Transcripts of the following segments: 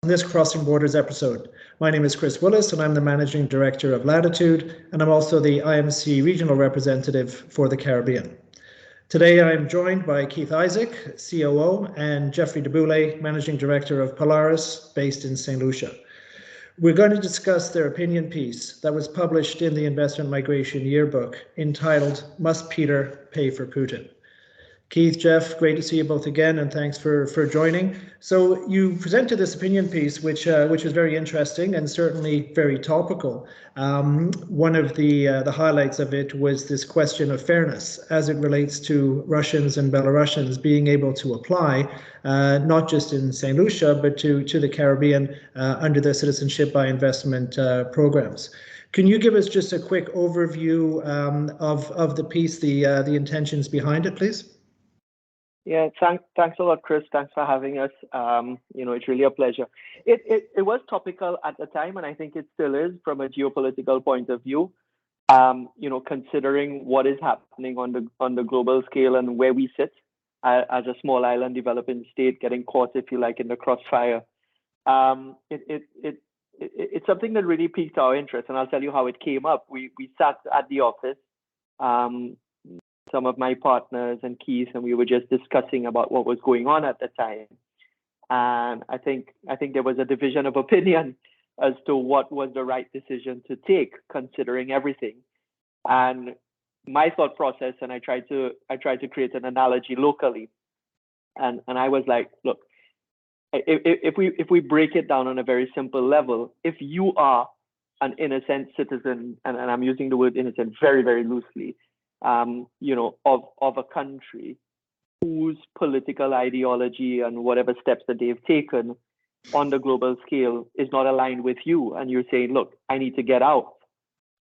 this Crossing Borders episode. My name is Chris Willis and I'm the Managing Director of Latitude, and I'm also the IMC Regional Representative for the Caribbean. Today I am joined by Keith Isaac, COO, and Geoffrey DuBoulay, Managing Director of Polaris, based in St. Lucia. We're going to discuss their opinion piece that was published in the Investment Migration Yearbook entitled, Must Peter Pay for Putin? Keith, Jeff, great to see you both again, and thanks for joining. So you presented this opinion piece, which was very interesting and certainly very topical. One of the highlights of it was this question of fairness as it relates to Russians and Belarusians being able to apply, not just in St. Lucia, but to the Caribbean under the Citizenship by Investment programs. Can you give us just a quick overview of the piece, the intentions behind it, please? Yeah, thanks a lot, Chris. Thanks for having us. It's really a pleasure. It was topical at the time, and I think it still is from a geopolitical point of view. Considering what is happening on the global scale and where we sit as a small island developing state, getting caught, if you like, in the crossfire. It's something that really piqued our interest, and I'll tell you how it came up. We sat at the office. Some of my partners and Keith, and we were just discussing about what was going on at the time. And I think there was a division of opinion as to what was the right decision to take, considering everything. And my thought process, and I tried to create an analogy locally. And I was like, look, if we break it down on a very simple level, if you are an innocent citizen, and I'm using the word innocent very, very loosely, of a country whose political ideology and whatever steps that they've taken on the global scale is not aligned with you, and you're saying, look, I need to get out,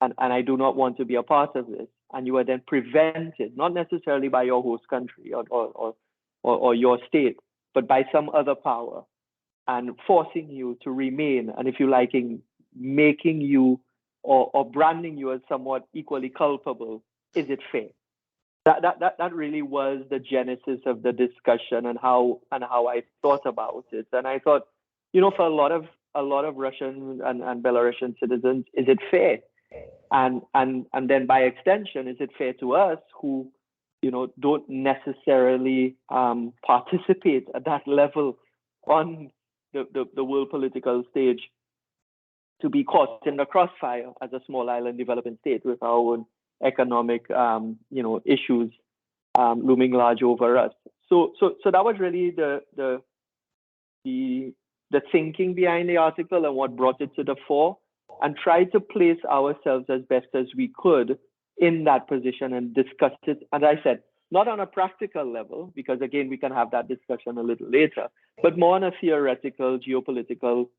and I do not want to be a part of this, and you are then prevented, not necessarily by your host country or your state, but by some other power, and forcing you to remain, and if you like, making you or branding you as somewhat equally culpable. Is it fair? That really was the genesis of the discussion and how I thought about it. And I thought, for a lot of Russian and Belarusian citizens, is it fair? And then by extension, is it fair to us who, don't necessarily participate at that level on the world political stage to be caught in the crossfire as a small island developing state with our own economic issues looming large over us. So that was really the thinking behind the article and what brought it to the fore, and tried to place ourselves as best as we could in that position and discuss it. And I said, not on a practical level, because again, we can have that discussion a little later, but more on a theoretical, geopolitical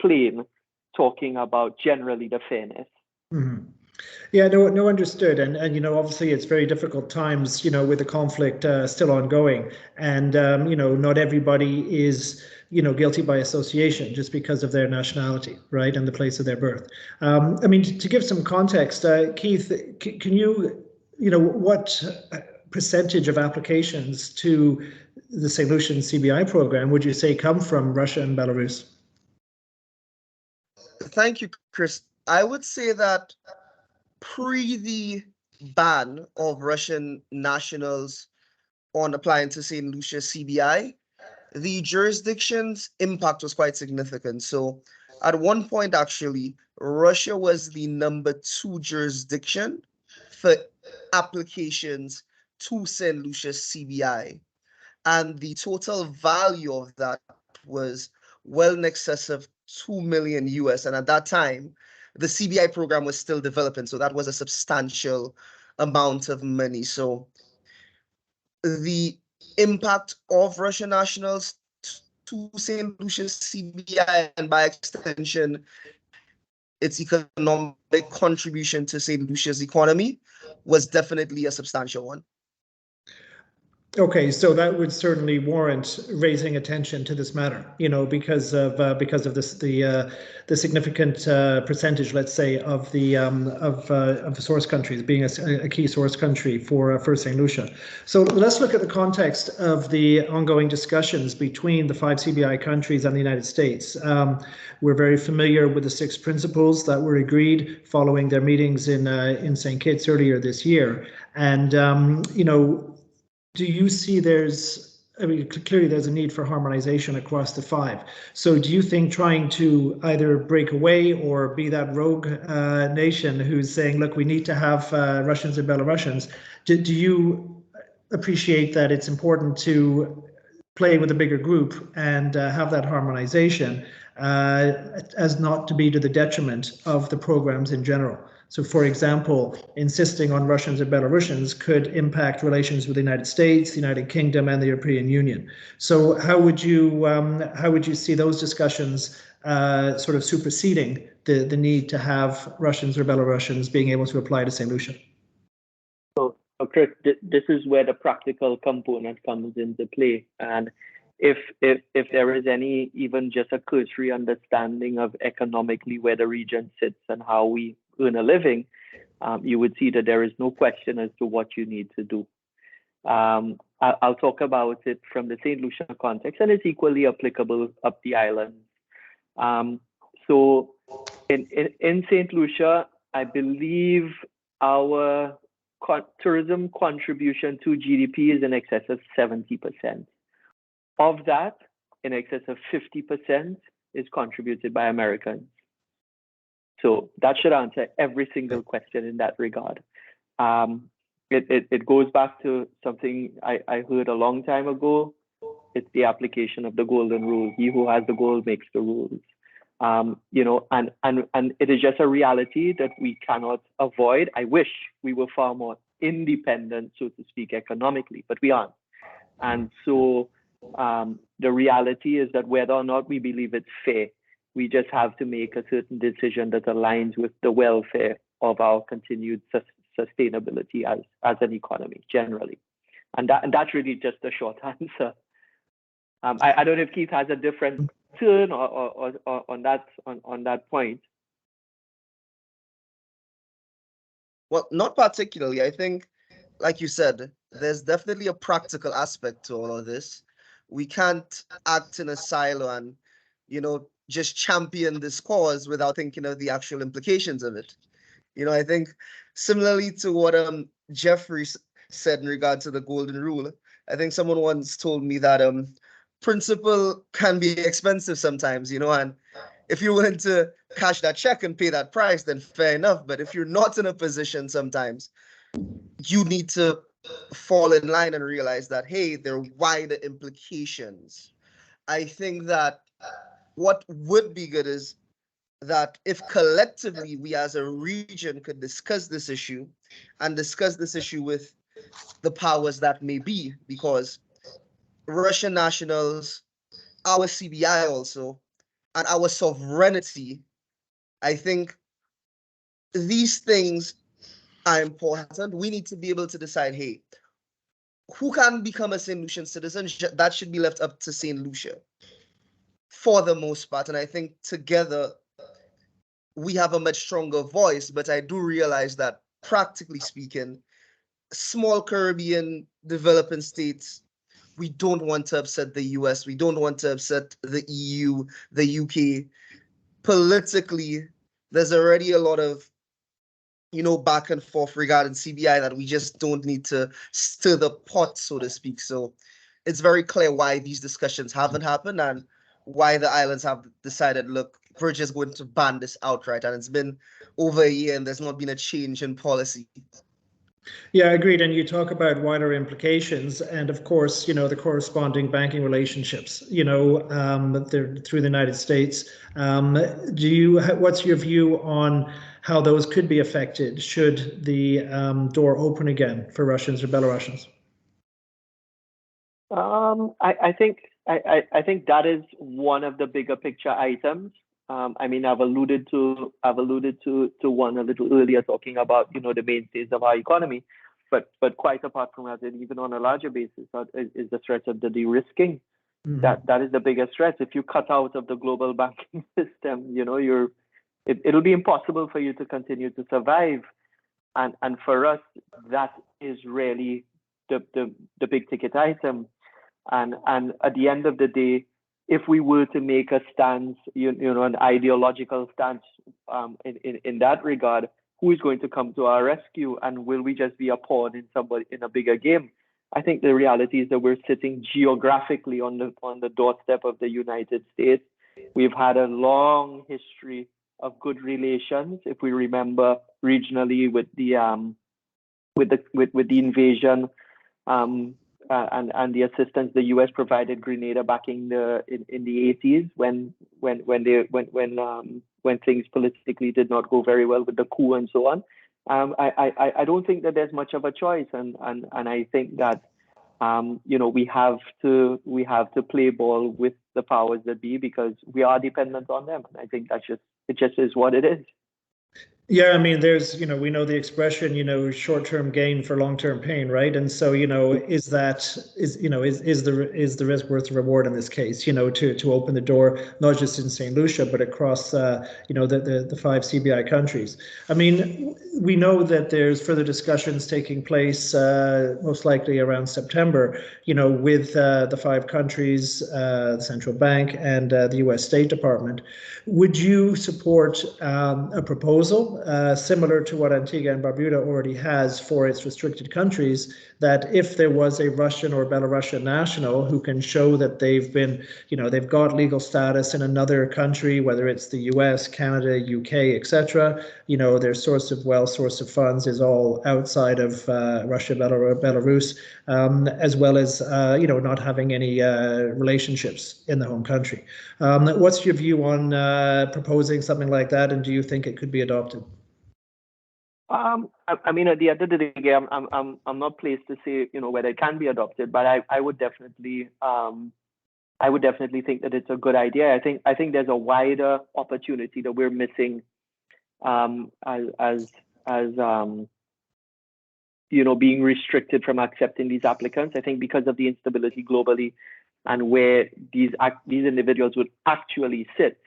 plane, talking about generally the fairness. Mm-hmm. Yeah, no, understood. And obviously it's very difficult times, with the conflict still ongoing. And, not everybody is, guilty by association just because of their nationality, right, and the place of their birth. To give some context, Keith, can you, what percentage of applications to the St. Lucian CBI program would you say come from Russia and Belarus? Thank you, Chris. I would say that pre the ban of Russian nationals on applying to St. Lucia CBI, the jurisdiction's impact was quite significant. So at one point, actually, Russia was the #2 jurisdiction for applications to St. Lucia CBI. And the total value of that was well in excess of $2 million US. And at that time, the CBI program was still developing, so that was a substantial amount of money. So the impact of Russian nationals to St. Lucia CBI, and by extension, its economic contribution to St. Lucia's economy, was definitely a substantial one. Okay, so that would certainly warrant raising attention to this matter, because of this the significant percentage, let's say, of the source countries being a key source country for St. Lucia. So let's look at the context of the ongoing discussions between the 5 CBI countries and the United States. We're very familiar with the 6 principles that were agreed following their meetings in St. Kitts earlier this year, and do you see clearly there's a need for harmonization across the 5. So do you think trying to either break away or be that rogue nation who's saying, look, we need to have Russians and Belarusians, do you appreciate that it's important to play with a bigger group and have that harmonization as not to be to the detriment of the programs in general? So, for example, insisting on Russians and Belarusians could impact relations with the United States, the United Kingdom, and the European Union. So, how would you see those discussions sort of superseding the need to have Russians or Belarusians being able to apply to St. Lucia? So, Chris, this is where the practical component comes into play, and if there is any even just a cursory understanding of economically where the region sits and how we earn a living, you would see that there is no question as to what you need to do. I'll talk about it from the St. Lucia context, and it's equally applicable up the island. So in St. Lucia, I believe our tourism contribution to GDP is in excess of 70%. Of that, in excess of 50% is contributed by Americans. So that should answer every single question in that regard. It goes back to something I heard a long time ago. It's the application of the golden rule. He who has the gold makes the rules. And it is just a reality that we cannot avoid. I wish we were far more independent, so to speak, economically, but we aren't. And so the reality is that whether or not we believe it's fair, we just have to make a certain decision that aligns with the welfare of our continued sustainability as an economy generally. And that's really just a short answer. I don't know if Keith has a different turn or on that point. Well, not particularly. I think, like you said, there's definitely a practical aspect to all of this. We can't act in a silo and, just champion this cause without thinking of the actual implications of it. I think similarly to what Geoffrey said in regard to the golden rule, I think someone once told me that principle can be expensive sometimes, and if you're willing to cash that check and pay that price, then fair enough. But if you're not in a position sometimes, you need to fall in line and realize that, hey, there are wider implications. I think that what would be good is that if collectively we as a region could discuss this issue and discuss this issue with the powers that may be, because Russian nationals, our CBI also, and our sovereignty, I think these things are important. We need to be able to decide, hey, who can become a St. Lucian citizen? That should be left up to St. Lucia for the most part. And I think together we have a much stronger voice, but I do realize that practically speaking, small Caribbean developing states, we don't want to upset the US. We don't want to upset the EU, the UK. Politically, there's already a lot of, back and forth regarding CBI that we just don't need to stir the pot, so to speak. So it's very clear why these discussions haven't happened and why the islands have decided, look, we're just going to ban this outright. And it's been over a year and there's not been a change in policy. Yeah, agreed. And you talk about wider implications, and of course, the corresponding banking relationships, through the United States. What's your view on how those could be affected should the door open again for Russians or Belarusians? I think that is one of the bigger picture items. I've alluded to one a little earlier, talking about the mainstays of our economy. but quite apart from that, and even on a larger basis, is the threat of the de-risking. Mhm. That is the biggest threat. If you cut out of the global banking system, it'll be impossible for you to continue to survive. And for us, that is really the big ticket item. And at the end of the day, if we were to make a stance, an ideological stance in that regard, who is going to come to our rescue? And will we just be a pawn in a bigger game? I think the reality is that we're sitting geographically on the doorstep of the United States. We've had a long history of good relations. If we remember regionally with the invasion and the assistance the U.S. provided Grenada back in the 80s when things politically did not go very well with the coup and so on. I don't think that there's much of a choice, and I think that we have to play ball with the powers that be, because we are dependent on them. And I think it just is what it is. Yeah, I mean, there's, we know the expression, short-term gain for long-term pain, right? And so, is the risk worth the reward in this case, to open the door, not just in St. Lucia, but across, the 5 CBI countries. I mean, we know that there's further discussions taking place, most likely around September, with the 5 countries, the central bank and the US State Department. Would you support a proposal similar to what Antigua and Barbuda already has for its restricted countries, that if there was a Russian or Belarusian national who can show that they've got legal status in another country, whether it's the US, Canada, UK, etc., their source of wealth, source of funds is all outside of Russia, Belarus, as well as, not having any relationships in the home country. What's your view on proposing something like that, and do you think it could be adopted? I mean, at the end of the day, I'm not placed to say, whether it can be adopted, but I would definitely think that it's a good idea. I think there's a wider opportunity that we're missing, as being restricted from accepting these applicants. I think because of the instability globally and where these individuals would actually sit,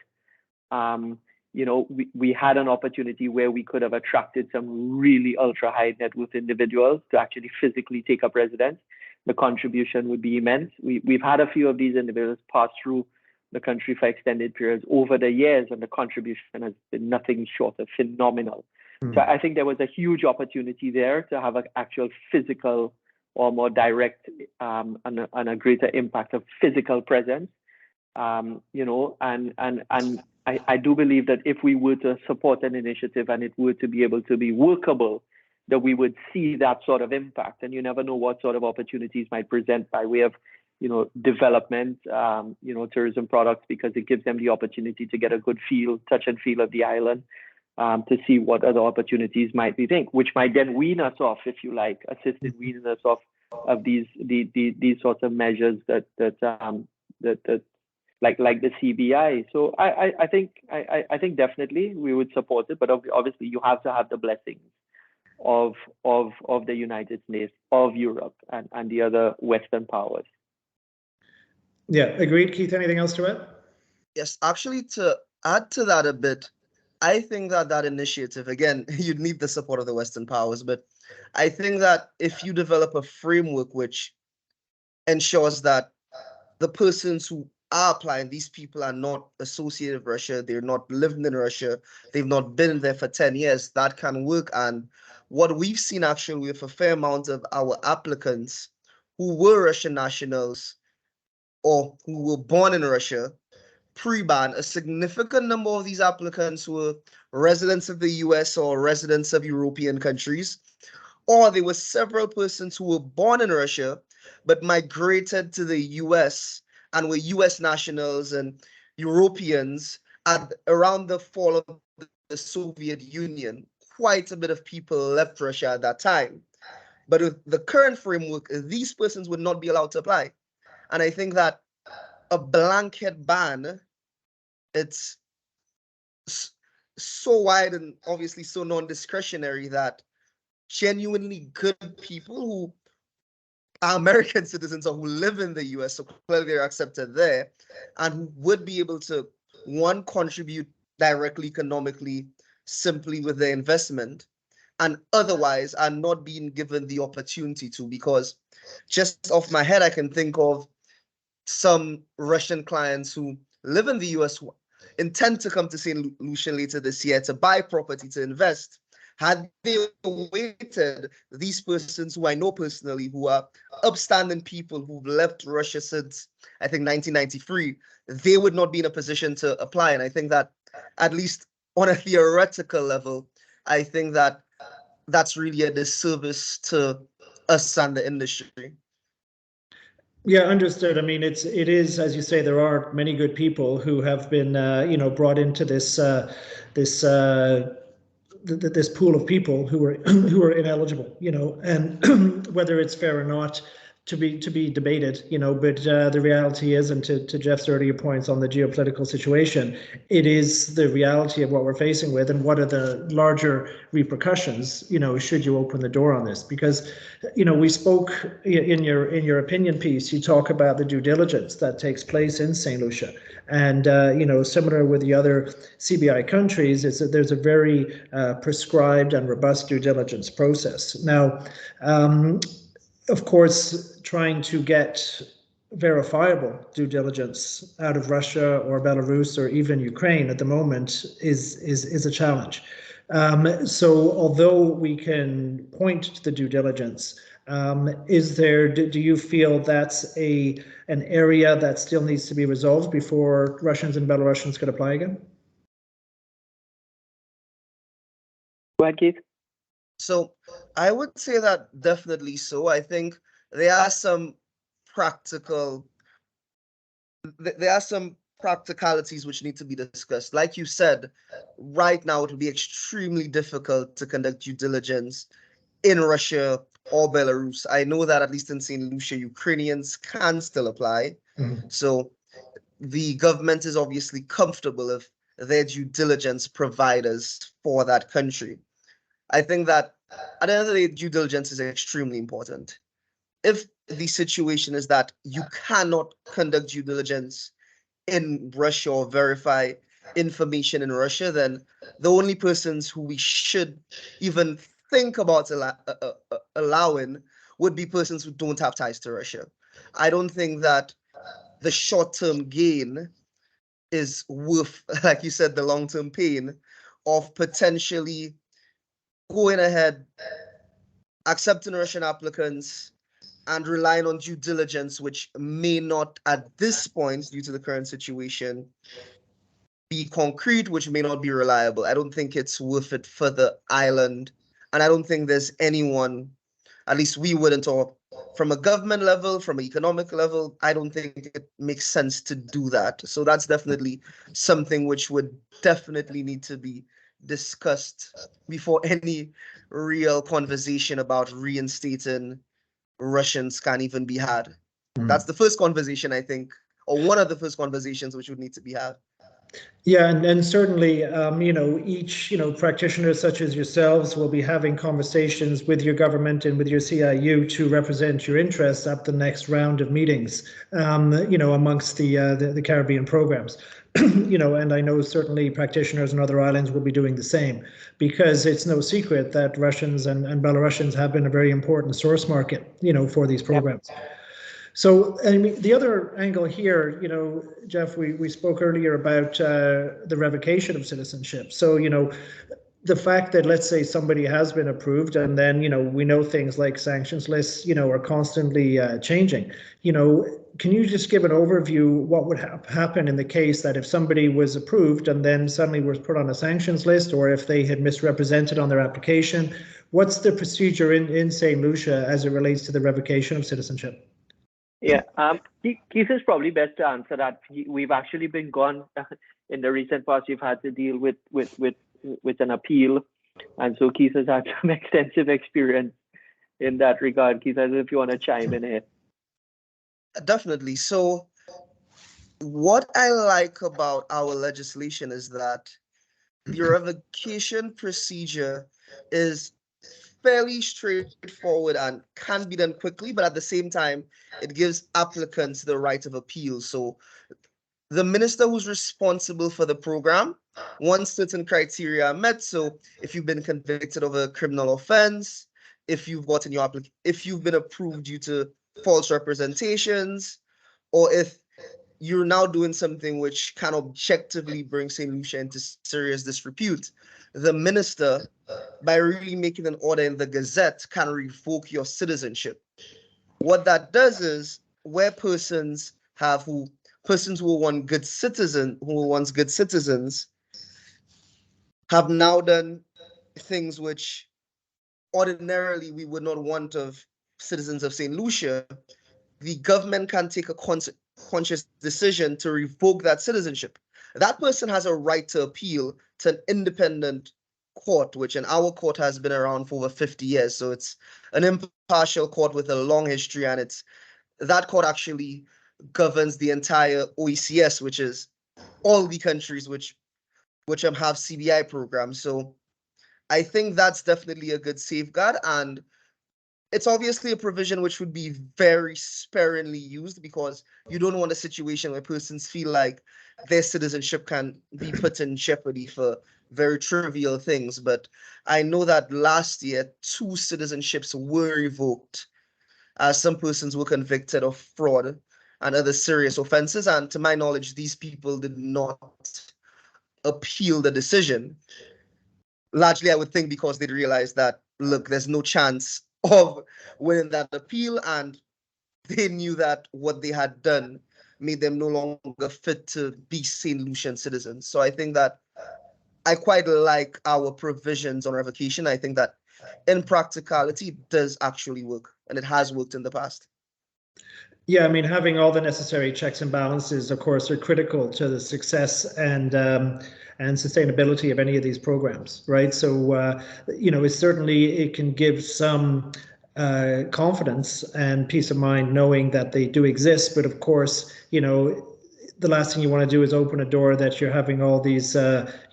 we had an opportunity where we could have attracted some really ultra high net worth individuals to actually physically take up residence. The contribution would be immense. We've had a few of these individuals pass through the country for extended periods over the years, and the contribution has been nothing short of phenomenal. So I think there was a huge opportunity there to have an actual physical or more direct and a greater impact of physical presence. And I do believe that if we were to support an initiative and it were to be able to be workable, that we would see that sort of impact. And you never know what sort of opportunities might present by way of, development, tourism products, because it gives them the opportunity to get a good touch and feel of the island, to see what other opportunities might be think, which might then wean us off, if you like, assisted weaning us off of these sorts of measures that like the CBI. So I think definitely we would support it, but obviously you have to have the blessings of the United States, of Europe, and the other Western powers. Yeah, agreed. Keith, anything else to add? Yes, actually, to add to that a bit, I think that initiative, again, you'd need the support of the Western powers, but I think that if you develop a framework which ensures that the persons who are applying, these people are not associated with Russia, they're not living in Russia, they've not been there for 10 years, that can work. And what we've seen actually with a fair amount of our applicants who were Russian nationals or who were born in Russia, pre-ban, a significant number of these applicants were residents of the US or residents of European countries, or there were several persons who were born in Russia but migrated to the US and were US nationals and Europeans around the fall of the Soviet Union. Quite a bit of people left Russia at that time. But with the current framework, these persons would not be allowed to apply. And I think that a blanket ban, it's so wide and obviously so non-discretionary that genuinely good people who are American citizens or who live in the US, so clearly they're accepted there, and who would be able to, one, contribute directly economically, simply with their investment, and otherwise are not being given the opportunity to, because just off my head, I can think of some Russian clients who live in the US who intend to come to St. Lucia later this year to buy property, to invest. Had they waited, these persons who I know personally, who are upstanding people who've left Russia since, I think, 1993, they would not be in a position to apply. And I think that, at least on a theoretical level, I think that that's really a disservice to us and the industry. Yeah, understood. I mean, it is, as you say, there are many good people who have been, brought into this this pool of people who are who are ineligible, and whether it's fair or not to be debated, but the reality is, and to Jeff's earlier points on the geopolitical situation, it is the reality of what we're facing with, and what are the larger repercussions, should you open the door on this. Because we spoke in your opinion piece, you talk about the due diligence that takes place in St. Lucia, and similar with the other CBI countries, is that there's a very prescribed and robust due diligence process. Now, of course, trying to get verifiable due diligence out of Russia or Belarus or even Ukraine at the moment is a challenge. So although we can point to the due diligence, do you feel that's an area that still needs to be resolved before Russians and Belarusians could apply again? Go ahead, Keith. So I would say that definitely so. I think there are some practicalities which need to be discussed. Like you said, right now it would be extremely difficult to conduct due diligence in Russia or Belarus. I know that at least in St. Lucia, Ukrainians can still apply. Mm-hmm. So the government is obviously comfortable if their due diligence providers for that country. I think that at the end of the day, due diligence is extremely important. If the situation is that you cannot conduct due diligence in Russia or verify information in Russia, then the only persons who we should even think about allowing would be persons who don't have ties to Russia. I don't think that the short-term gain is worth, like you said, the long-term pain of potentially going ahead, accepting Russian applicants, and relying on due diligence, which may not at this point, due to the current situation, be concrete, which may not be reliable. I don't think it's worth it for the island. And I don't think there's anyone, at least we wouldn't, or from a government level, from an economic level, I don't think it makes sense to do that. So that's definitely something which would definitely need to be discussed before any real conversation about reinstating Russians can even be had. That's the first conversation, I think, or one of the first conversations which would need to be had. Yeah, and certainly, each, practitioner such as yourselves will be having conversations with your government and with your CIU to represent your interests at the next round of meetings, amongst the Caribbean programs. And I know certainly practitioners in other islands will be doing the same, because it's no secret that Russians and Belarusians have been a very important source market, for these programs. Yep. So, I mean, the other angle here, Jeff, we spoke earlier about the revocation of citizenship. So, the fact that, let's say, somebody has been approved, and then, we know things like sanctions lists, are constantly changing. Can you just give an overview what would happen in the case that if somebody was approved and then suddenly was put on a sanctions list, or if they had misrepresented on their application? What's the procedure in St. Lucia as it relates to the revocation of citizenship? Yeah, Keith is probably best to answer that. We've actually been gone in the recent past. We've had to deal with an appeal, and so Keith has had some extensive experience in that regard. Keith, I don't know if you want to chime in here. Definitely. So, what I like about our legislation is that the revocation procedure is fairly straightforward and can be done quickly, but at the same time, it gives applicants the right of appeal. So the minister who's responsible for the program, once certain criteria are met, so if you've been convicted of a criminal offense, if you've been approved due to false representations, or if you're now doing something which can objectively bring St. Lucia into serious disrepute, the minister, by really making an order in the Gazette, can revoke your citizenship. What that does is, where persons who were once good citizens, have now done things which ordinarily we would not want of citizens of St. Lucia, the government can take a conscious decision to revoke that citizenship. That person has a right to appeal to an independent court, which in our court has been around for over 50 years. So it's an impartial court with a long history, and that court actually governs the entire OECS, which is all the countries which have CBI programs. So I think that's definitely a good safeguard, and it's obviously a provision which would be very sparingly used, because you don't want a situation where persons feel like their citizenship can be put in jeopardy for very trivial things. But I know that last year, 2 citizenships were revoked as some persons were convicted of fraud and other serious offenses. And to my knowledge, these people did not appeal the decision. Largely, I would think because they realized that, look, there's no chance of winning that appeal, and they knew that what they had done made them no longer fit to be St. Lucian citizens. So I think that I quite like our provisions on revocation. I think that in practicality, it does actually work, and it has worked in the past. Yeah, I mean, having all the necessary checks and balances, of course, are critical to the success and sustainability of any of these programs, right? So, it can give some confidence and peace of mind knowing that they do exist. But of course, the last thing you want to do is open a door that you're having all these,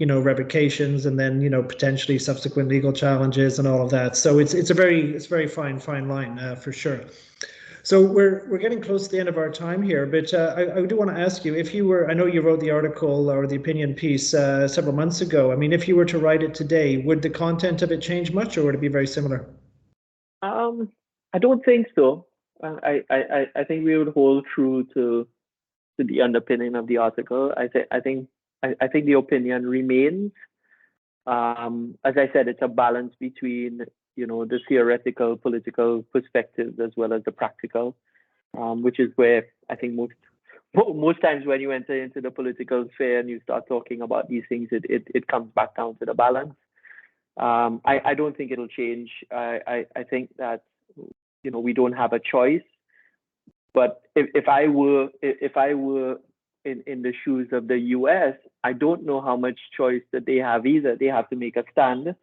revocations and then, potentially subsequent legal challenges and all of that. So it's a very fine line for sure. So we're getting close to the end of our time here, but I do want to ask you, if you were, I know you wrote the article or the opinion piece several months ago. I mean, if you were to write it today, would the content of it change much, or would it be very similar? I don't think so. I think we would hold true to the underpinning of the article. I think the opinion remains. As I said, it's a balance between the theoretical political perspectives as well as the practical, which is where I think most times when you enter into the political sphere and you start talking about these things, it comes back down to the balance. I don't think it'll change. I think that we don't have a choice. But if I were in the shoes of the US, I don't know how much choice that they have either. They have to make a stand.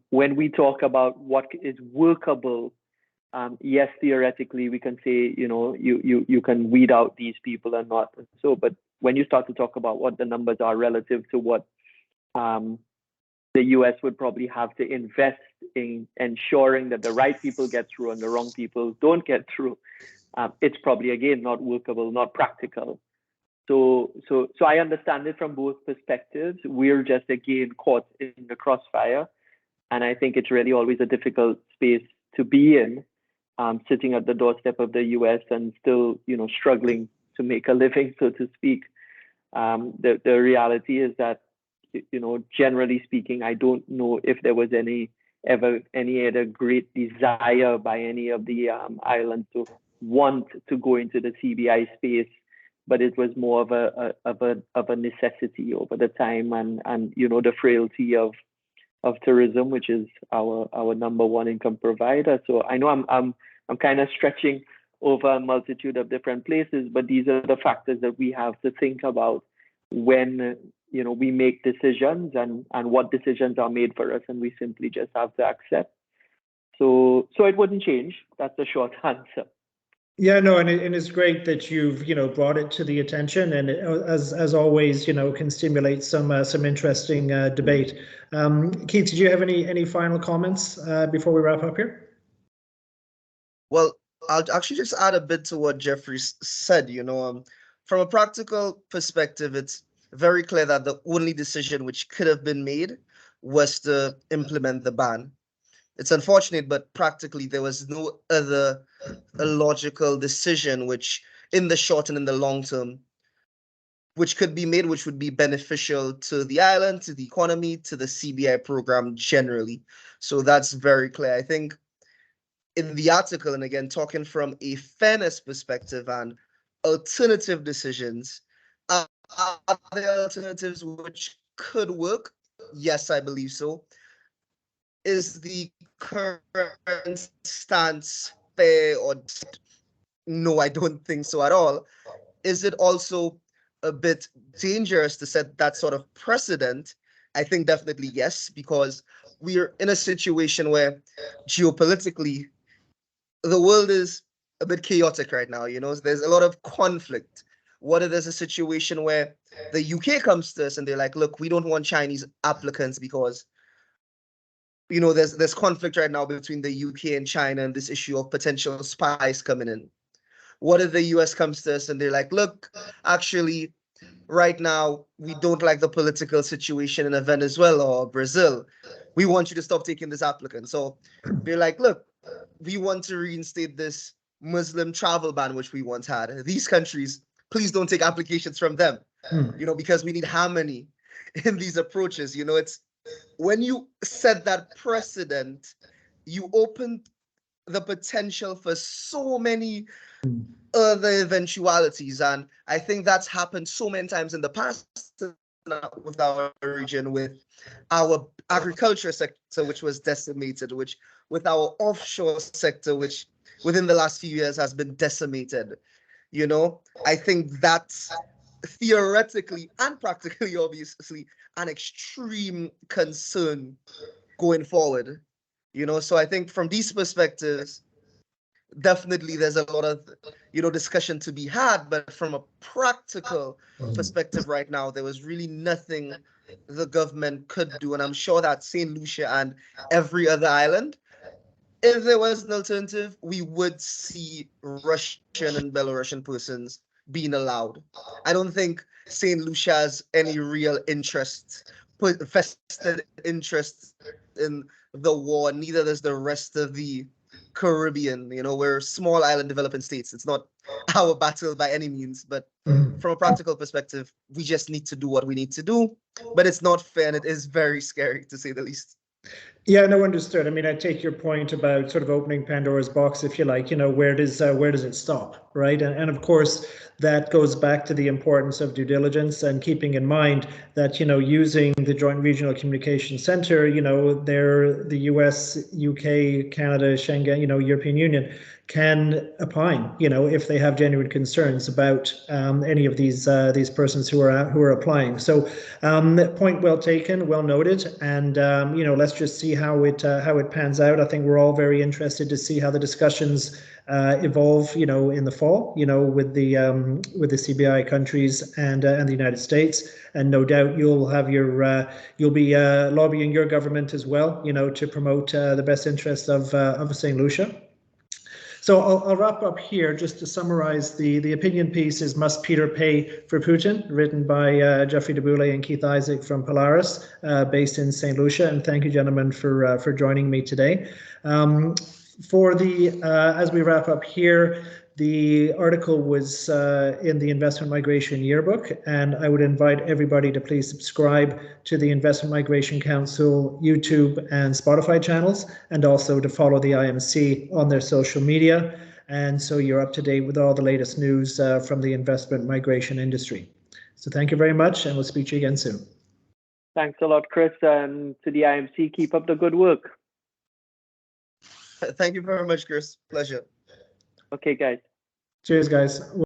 When we talk about what is workable, yes, theoretically we can say, you can weed out these people and not so. But when you start to talk about what the numbers are relative to what the US would probably have to invest in ensuring that the right people get through and the wrong people don't get through, it's probably, again, not workable, not practical. So I understand it from both perspectives. We're just, again, caught in the crossfire. And I think it's really always a difficult space to be in, sitting at the doorstep of the US and still, struggling to make a living, so to speak. The reality is that, generally speaking, I don't know if there was any other great desire by any of the islands to want to go into the CBI space, but it was more of a necessity over the time, and the frailty of tourism, which is our number one income provider. So I know I'm kind of stretching over a multitude of different places, but these are the factors that we have to think about when we make decisions and what decisions are made for us, and we simply just have to accept. So it wouldn't change. That's the short answer. Yeah, no, and it's great that you've brought it to the attention, and it, as always, can stimulate some interesting debate. Keith, did you have any final comments before we wrap up here? Well, I'll actually just add a bit to what Geoffrey said. From a practical perspective, it's very clear that the only decision which could have been made was to implement the ban. It's unfortunate, but practically there was no other logical decision which, in the short and in the long term, which could be made, which would be beneficial to the island, to the economy, to the CBI program generally. So that's very clear. I think in the article, and again, talking from a fairness perspective and alternative decisions, are there alternatives which could work? Yes, I believe so. Is the current stance fair or no? I don't think so at all. Is it also a bit dangerous to set that sort of precedent? I think definitely yes, because we're in a situation where geopolitically the world is a bit chaotic right now. There's a lot of conflict. What if there's a situation where the UK comes to us and they're like, look, we don't want Chinese applicants because there's conflict right now between the UK and China and this issue of potential spies coming in. What if the US comes to us and they're like, look, actually, right now, we don't like the political situation in Venezuela or Brazil. We want you to stop taking this applicant. So they're like, look, we want to reinstate this Muslim travel ban, which we once had. These countries, please don't take applications from them, because we need harmony in these approaches. It's when you set that precedent, you open the potential for so many other eventualities. And I think that's happened so many times in the past with our region, with our agriculture sector, which was decimated, with our offshore sector, which within the last few years has been decimated. I think that's theoretically and practically, obviously, an extreme concern going forward. So I think from these perspectives, definitely there's a lot of discussion to be had, but from a practical perspective right now, there was really nothing the government could do. And I'm sure that St. Lucia and every other island, if there was an alternative, we would see Russian and Belarusian persons being allowed. I don't think St. Lucia has any real vested interest in the war, neither does the rest of the Caribbean. We're small island developing states. It's not our battle by any means, but from a practical perspective, we just need to do what we need to do. But it's not fair, and it is very scary, to say the least. Yeah, no, understood. I mean, I take your point about sort of opening Pandora's box, if you like. Where does it stop, right? And of course, that goes back to the importance of due diligence and keeping in mind that using the Joint Regional Communication Center, they're the US, UK, Canada, Schengen, European Union can opine, if they have genuine concerns about any of these persons who are applying. So, point well taken, well noted, and let's just see how it pans out. I think we're all very interested to see how the discussions evolve, in the fall, with the CBI countries and the United States, and no doubt you'll be lobbying your government as well, to promote the best interests of St. Lucia. So I'll wrap up here just to summarize. The opinion piece is Must Peter Pay for Putin, written by Geoffrey DuBoulay and Keith Isaac from Polaris, based in St. Lucia. And thank you, gentlemen, for joining me today. As we wrap up here, the article was in the Investment Migration Yearbook, and I would invite everybody to please subscribe to the Investment Migration Council YouTube and Spotify channels, and also to follow the IMC on their social media. And so you're up to date with all the latest news from the investment migration industry. So thank you very much, and we'll speak to you again soon. Thanks a lot, Chris, and to the IMC, keep up the good work. Thank you very much, Chris. Pleasure. Okay, guys. Cheers, guys.